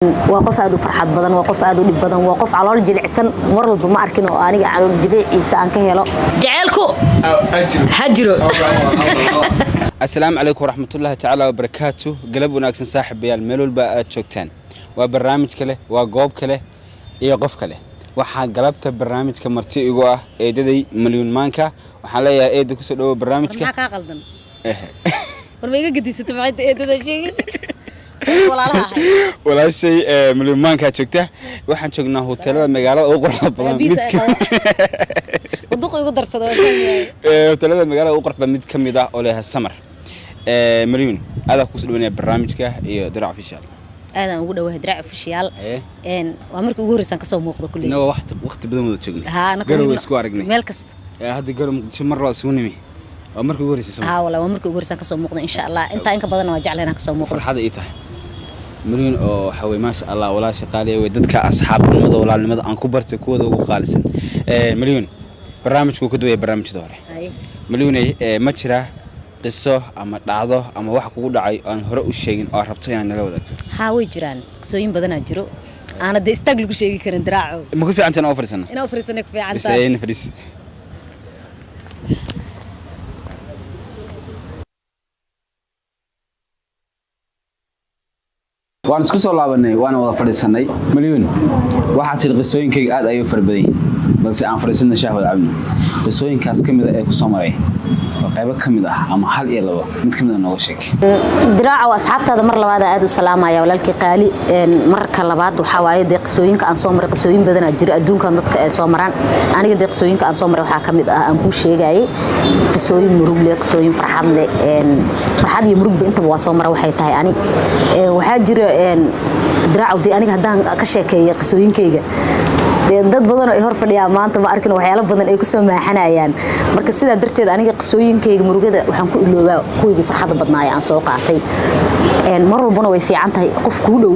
وقف أدو فرحات بدن وقف أدو دب بدن وقف على الجل عسن مر ما أركنه أنا على الجل عيسى عن كهلا جعلكو هجرو السلام عليكم ورحمة الله تعالى وبركاته قلب وناكسن صاحب بيال ميلول بقى شوكتان وبرنامج كله وقوب كله يقف كله waxaan galabta barnaamijka marti igu ah eedaday milyan maanka waxaan leeyahay eedo ku soo dhaw barnaamijka maxaa ka qaldan warmayga gadiisata maxay eedada sheegaysa walaashay milyan maanka joogta waxaan joognaa hoteelada magaalada ugu quruxda badan midka waddo igu darsado hoteelada magaalada ugu quruxda mid kamid ah oo leeyahay samar milyan aad ku soo dhawaanaya barnaamijka iyo dirac official هذا موجود وهي درع official وأمريكا وجوري سان كسر موقع كله نو وقت بدون ما تشوفني قالوا سكوارجني ملكست هذا قالوا شو مرة سوني أمريكا وجوري سان والله أمريكا وجوري سان كسر موقع إن شاء الله أنت إنك بدنا وجع لنا كسر موقع هذا إيته مليون أو حوي ما شاء الله ولا شقالي ودتك أصحاب المدى ولا المدى أن كبرت كود وخالصا مليون برنامج كودوي برنامج دوري مليون ما ترى قصة أما دعوة أما واحد كود عاي أنا هراء الشيء أو ربطين أنا لو ذاته حاوي جيران سوين بدنا جرو أنا بدي استقل بشيء كرن دراعه ما كيف عن أنا أوفر سنة أنا أوفر سنة كيف عن بس أين فريس وأنا سكوت الله بني وأنا والله فريس سنة مليون واحد القصوين كي قاعد أيوة فربدي بس أنا فريس سنة شاهد عبني قصوين كاس كم إذا كسامري qayb kamid ah ama hal iyo laba mid kamid ah nooga sheeg diraaca asxaabtada mar labaad aad u salaamaya walaalkii qaali marka labaad waxa waaye deeqsooyinka aan soo maray qasooyin badan jira adduunkan dadka ay soo maraan aniga deeqsooyinka aan soo maray waxa kamid ah aan ku sheegay qasooyin murug leh qasooyin farxad leh farxad iyo murug inta waa soo maray waxay tahay ani waxa jira diraaca aniga hadaan ka sheekeeyo qasooyinkayga dad badan oo hor fadhiya maanta ma arkin waxyaalo badan ay ku soo maaxanayaan marka sida darteed aniga qasooyinkayga murugada waxaan ku iloobaa kuwii farxada badnaay aan soo qaatay mar walbana way fiican tahay qof ku dhow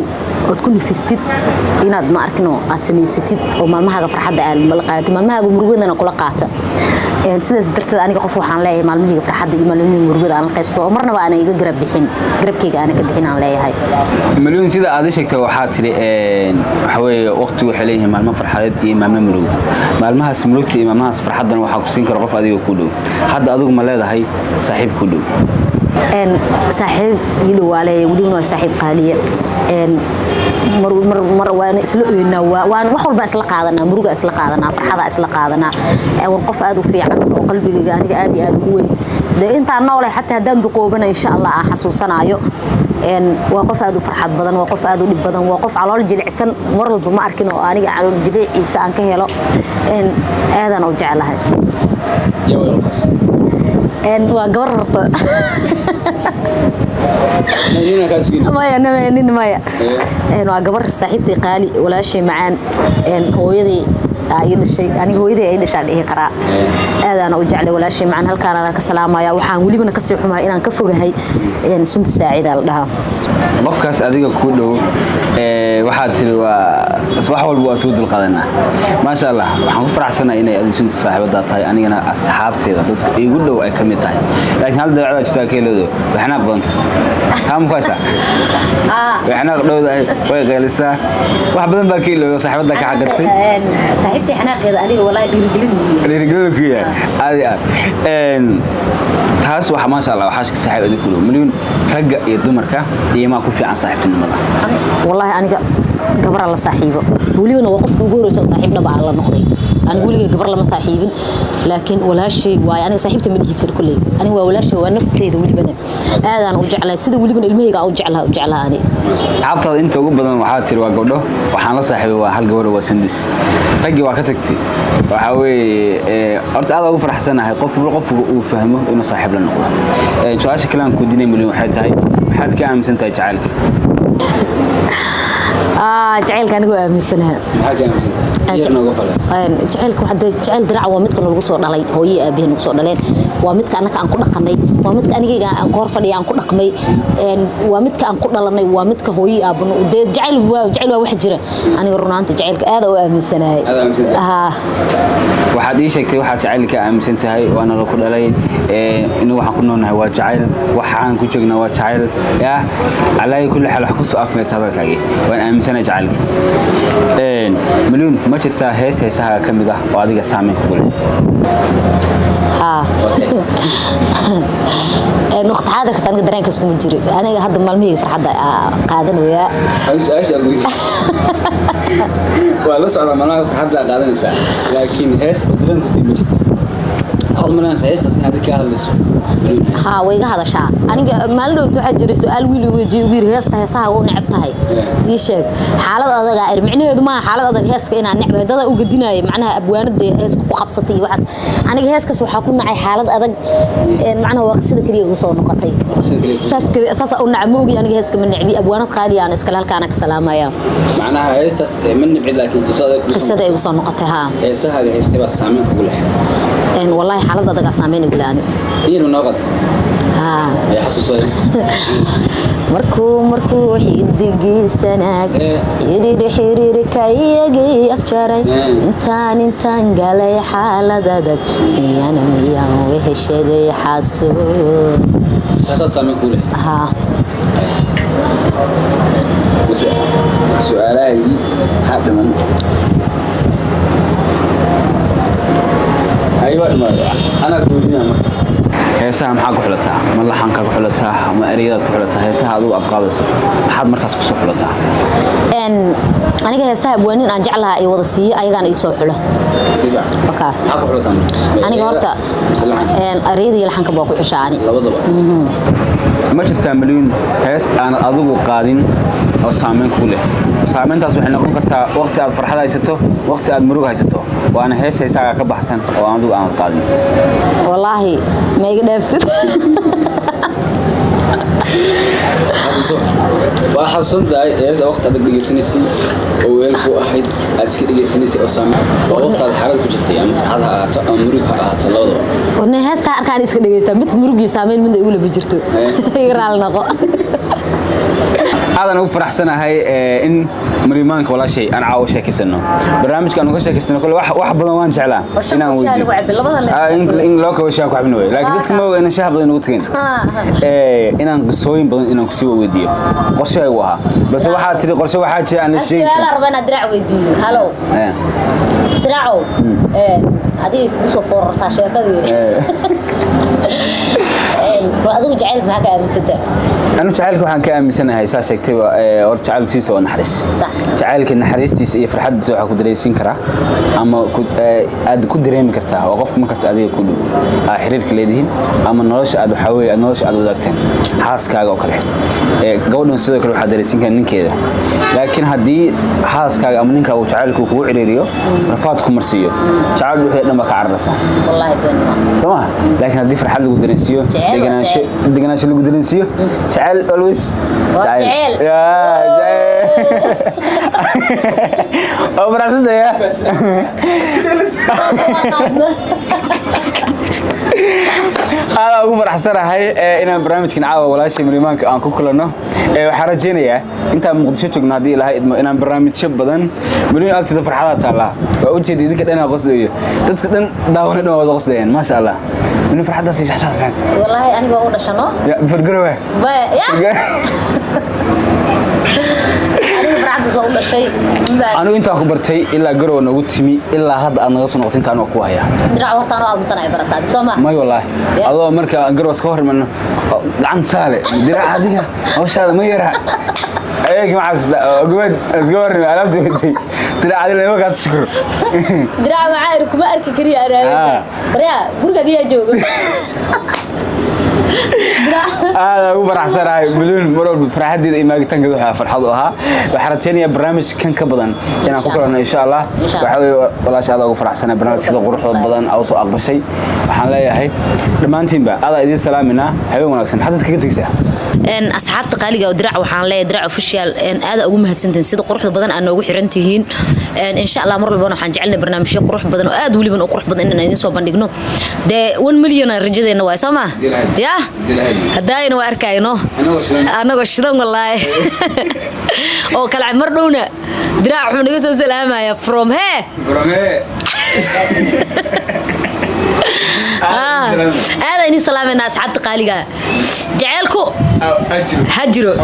oo ku nafistid inaad ma arkino aad sameysatid oo maalmaha farxada aad malqaato maalmaha murugadana kula qaata sidaas darteed aniga qof waxaan leeyahay maalmaha farxada iyo maalmaha murugada aan qaybsado oo marnaba aan iga garab bixin garabkayga aan ka bixin aan leeyahay milyan sida aad sheegtay waxa tiri waxa weeye waqti waxa leeyahay maalmo farxadeed iyo maalmo murug maalmahaas murugta iyo maalmahaas farxadana waxa ku siin karo qof adiga ku dhow hadda adigu ma leedahay saaxiib ku dhow saaxiib yidhi waa leeyahay waliba waa saaxiib qaaliye mar waan isla ooynaa waan wax walba isla qaadanaa muruga isla qaadanaa farxada isla qaadanaa qof aad u fiican oo qalbigayga aniga aad iyo aad u weyn inta noolay xataa hadaan duqoobana insha Allah aan xasuusanayo waa qof aad u farxad badan waa qof aad u dib badan waa qof calool jilicsan mar walba ma arkin oo aniga calool jiliciisa aan ka helo aadan u jecelahay waa gabar horta maya waa gabar saaxiibtay qaali walaashay macaan hooyadii ay dhashay aniga hooyaday ay dhashay dhihi qaraa aadana u jeclay walaashay macaan halkaan aan ka salaamaya waxaan waliba ka sii xumaa inaan ka fogahay sunta saacida la dhahaa qofkaas adiga ku dhow waxa tiri waa wax walba waa soo dul qadanaa ma sha Allah waxaan ku faraxsanahay inay adiga sunta saaxiibada tahay anigana asxaabteeda dadka igu dhow ay kamid tahay laakiin hal dawacada jirta keelado waxna badanta taam kaasa waxna dhowdahay way qeelisaa wax badan baa keelado saaxiibada ka xaqatay saaxiibtay xanaaqeeda aniga wallahi dhiirigelin ku yahay taas waxa ma sha Allah waxa saaxiib adiga ku dhow milyan ragga iyo dumarka iyo ma ku fiican saaxiibtinimada wallahi aniga gabar la saaxiibo waliba waa qofka ugu horeyso saaxiib dhab ah la noqday aniga waliga gabar lama saaxiibin laakiin walaashay waa aniga saaxiibta ma dhihi karo kulay aniga waa walaashay waa nafteeda waliba aadaan u jeclay sida waliba ilmahayga u jeclaa ani xabtada inta ugu badan waxa tiri waa gabdho waxaan la saaxiibay waa hal gabar oo sindis raggi waa ka tagtay waxa weeye horta aad ugu faraxsanahay qofku uu fahmo inuu saaxiib la noqdo su'aasha kale aan ku dinay milyan waxay tahay waxaad ka aaminsan tahay jacaylka jacaylka anigu aaminsanahay jacaylka waxa jacayl dirac waa midka lagu soo dhalay hooyay aabaheen ugu soo dhaleen waa midka anaka aan ku dhaqanay waa midka anigayga aan ku hor fadhiya aan ku dhaqmay waa midka aan ku dhalanay waa midka hooyi aabno dee jacayl waa wax jira aniga runaanta jacaylka aad u aaminsanahay waxaad ii sheegtay waxaad jacaylka aaminsan tahay waana la ku dhalay inuu waxaan ku noolnahay waa jacayl waxaan ku joognaa waa jacayl yaa calaa kulli xaal wax ku soo afmeerta hadalkaagii waan aaminsanahay jacaylka مليون ما جرت هيسها كم ده وهذه السامين كقول نقطة هذا كستان قدرين كسكون مجري أنا هذا مالمي فرحة قادن ويا إيش أقول والله صار ما فرحة قادن ساعة لكن هيس قدرين كتير مجري هذا من هيس أصلا هذا كهذا ها ويجا هذا شاء أنا ما له تحجر سؤال ويلي ويجي وير هيس تهسها ونعبتها يشك حالة هذا غير معني هذا ما حالة هذا هيس كأن نعبه هذا وجدنا معناها أبوان ده هيس وخبصتي وحس أنا هيس كسو حكون معي حالة هذا معناه وقصد كريه وصون نقطي أساس نعموجي أنا هيس كمن نعبي أبوان خالي أنا إسكال كانك سلامة يا معناها هيس من بعيد لكن قصدك وصون نقطها هيس هذا هيس تبى سامين كقوله والله حالة هذا سامين يقولاني إيه مناقض يا حسوسي مركو حيدقي سناك حرير كايجي أفجري انتان قالي حالة دادك ميان وهشدي حاسوس تخصص من كله سؤالي حد من أيوة أنا كودينا heesaha maxaa ku xulataa ma laxanka ku xulataa ma ereyada ku xulataa heesaha aad u abqaadayso maxaad markaas ku soo xulataa aniga heesaha abwaanin aan jeclahay ay wada siiyo ayagana ii soo xulo maxaa ku xulataa aniga horta ereyada iyo laxanka baa ku xushaani labadaba ma jirtaa milyan hees aan adigu qaadin oo saameyn ku leh saameyntaas waxay noqon kartaa waqti aad farxad haysato waqti aad murug haysato waana hees heesaha ka baxsan oo aan adigu aan qaadin wallaahi ma iga dhaaftid وحصلت إيش وقت هذا بيجلسني أو يلقوا أحد أسكت يجلسني أو سامع وقت هذا حركة كجتي يعني هذا مريق هتلاقيه ونهاس تعرف كان يسكت يجلسه مثل مريق يسامين من يقوله بجرته يقرأ لنا هذا أنا أفرح سنة هاي إن مريمانك ولا شيء أنا عاوز شيء كسنه برنامج كانوا كشيء كسنه كل واحد بدنا وان شعلان إن إن لوك وشاك واحد منوي لكن ده كم إن شاب بدنا نوتين إن قصوين بدنا إن كسيوا وديه قصة وها بس واحد تري قصة واحد شيء أنا شيء أنا ربنا درع وديه هلو درعوا هذه بسوفور تاشي كذي وأظن جعلك معك أمسده أنا جعلك وحن كأمسنا هاي ساسك تبى أو جعلك في سوى نحرس صح جعلك النحرس تيس في حد سوى كود رئيسين كرا أما كود رئيم كرتها وقف مكس أدي كود حرير كليدين أما نلاش أدو حوي نلاش أدو ذاتين حاس كاغا وكره قولنا نسيد كل واحد رئيسين كان كذا لكن هدي حاس كاغا أما نك أو جعلك وكو عريريو رفاتكم مرسيو جعل وحنا ما كعرسه والله بينما سماه لكن هدي في حد كود رئيسيو دقناش اللي كود رئيسيو جعل always جعل يا جعل أو براسه يا هذا أقول برحسرة هاي إن برنامج كن عاوة ولا شيء مريمان كأن كلنا وحرجينا يا أنت مقدسة تجنا دي لهاي إن برنامج شب بدن مليون ألف تفرح حالات الله وأوجه دي كده أنا قصدي تذكر داون إنه هذا قصدي ما شاء الله من فرح داسي شاشات سمعت والله أنا بقول شنو يا فرقروه يا أنا أنت أخبرتي إلا جرو نقطمي إلا هذا أنا غصن وقت أنت أنا أقويها. درع وقت أنا أبو سنة برتاد سما. ما والله. الله مركا جرو سكور من عن سالة درع عادية أو شيء ما يرى. أيك مع أقول سكور أنا بدي درع عادية ما قاعد تشكر. درع معايرك ما أرك كريه أنا. بريا برجع دي أجوج. هذا هو فرحسن هاي مليون مرة فرحت دي إما قلت نقدها فرحضوها وحرتني برنامج كان كبدن أنا بكرة إن شاء الله وحاول ولا شيء هذا هو فرحسن برنامج كذا قروح بدن أو سوق أقبل شيء وحنا لا هاي لما أنتم بقى هذا إذا سلامنا هاي وناقصين حدث كذا asxaabta qaaliga oo dirac waxaan leeyahay dirac official aad ugu mahadsantiin sida quruxda badan aan noogu xiran tihiin insha Allah mar walba waxaan jecelnahay barnaamijyo qurux badan oo aad waliba u qurux badan inaan idin soo bandhigno de 1 milyan rajadeena waa Soomaa ya hadayna waa arkayno anaga shidan wallahi oo kala mar dhowna dirac wuxuu naga soo salaamaya from here هذا إني سلام الناس حتى قالي جعلكو هجروا